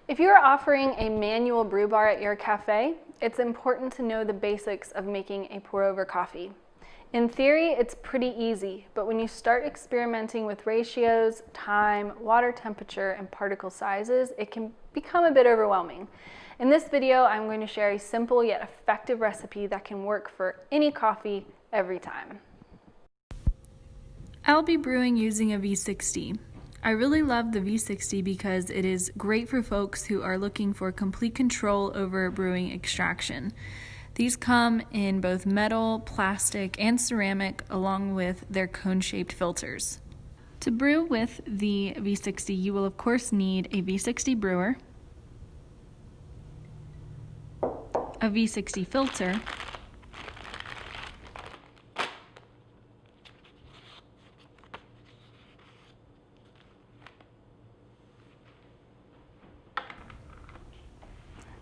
If you are offering a manual brew bar at your cafe, it's important to know the basics of making a pour-over coffee. In theory, it's pretty easy, but when you start experimenting with ratios, time, water temperature, and particle sizes, it can become a bit overwhelming. In this video, I'm going to share a simple yet effective recipe that can work for any coffee every time. I'll be brewing using a V60. I really love the V60 because it is great for folks who are looking for complete control over brewing extraction. These come in both metal, plastic, and ceramic, along with their cone-shaped filters. To brew with the V60, you will of course need a V60 brewer, a V60 filter,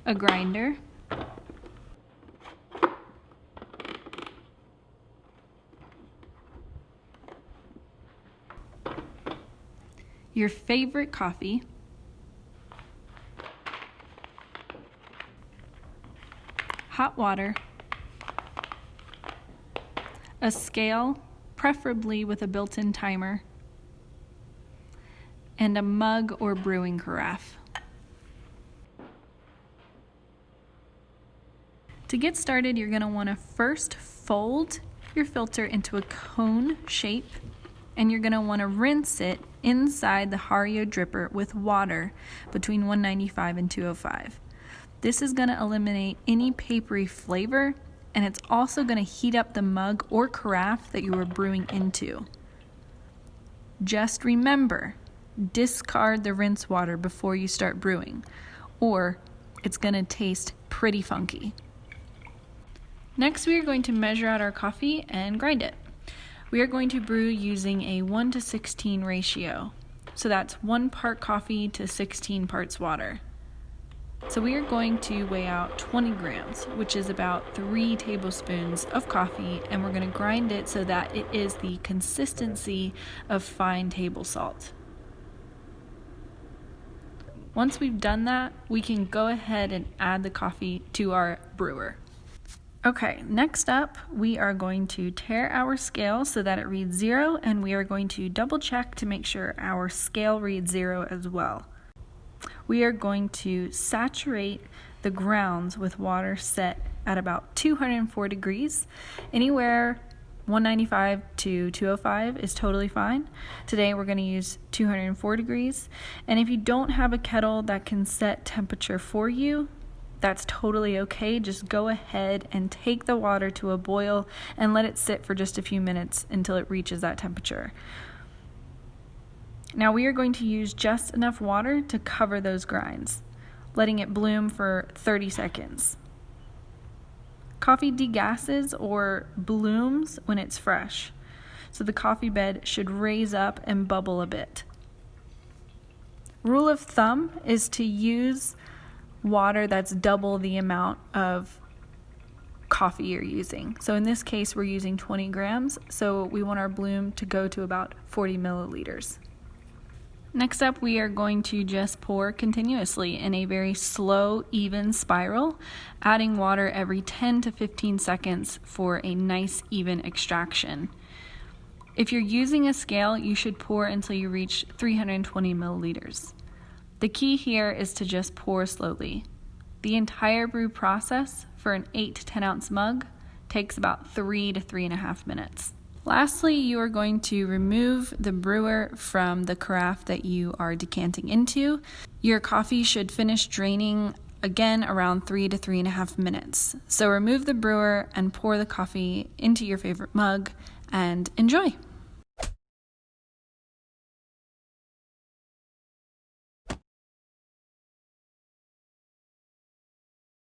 a grinder, your favorite coffee, hot water, a scale, preferably with a built-in timer, and a mug or brewing carafe. To get started, you're going to want to first fold your filter into a cone shape, and you're going to want to rinse it inside the Hario dripper with water between 195 and 205. This is going to eliminate any papery flavor, and it's also going to heat up the mug or carafe that you are brewing into. Just remember, discard the rinse water before you start brewing, or it's going to taste pretty funky. Next, we are going to measure out our coffee and grind it. We are going to brew using a 1:16 ratio. So that's 1 part coffee to 16 parts water. So we are going to weigh out 20 grams, which is about 3 tablespoons of coffee, and we're going to grind it so that it is the consistency of fine table salt. Once we've done that, we can go ahead and add the coffee to our brewer. Okay, next up, we are going to tare our scale so that it reads 0, and we are going to double check to make sure our scale reads 0 as well. We are going to saturate the grounds with water set at about 204 degrees. Anywhere 195 to 205 is totally fine. Today we're going to use 204 degrees. And if you don't have a kettle that can set temperature for you, that's totally okay. Just go ahead and take the water to a boil and let it sit for just a few minutes until it reaches that temperature. Now we are going to use just enough water to cover those grinds, letting it bloom for 30 seconds. Coffee degasses or blooms when it's fresh, so the coffee bed should raise up and bubble a bit. Rule of thumb is to use water that's double the amount of coffee you're using. So in this case, we're using 20 grams, so we want our bloom to go to about 40 milliliters. Next up, we are going to just pour continuously in a very slow, even spiral, adding water every 10 to 15 seconds for a nice, even extraction. If you're using a scale, you should pour until you reach 320 milliliters. The key here is to just pour slowly. The entire brew process for an 8 to 10 ounce mug takes about 3 to 3.5 minutes. Lastly, you are going to remove the brewer from the carafe that you are decanting into. Your coffee should finish draining again around 3 to 3.5 minutes. So remove the brewer and pour the coffee into your favorite mug and enjoy.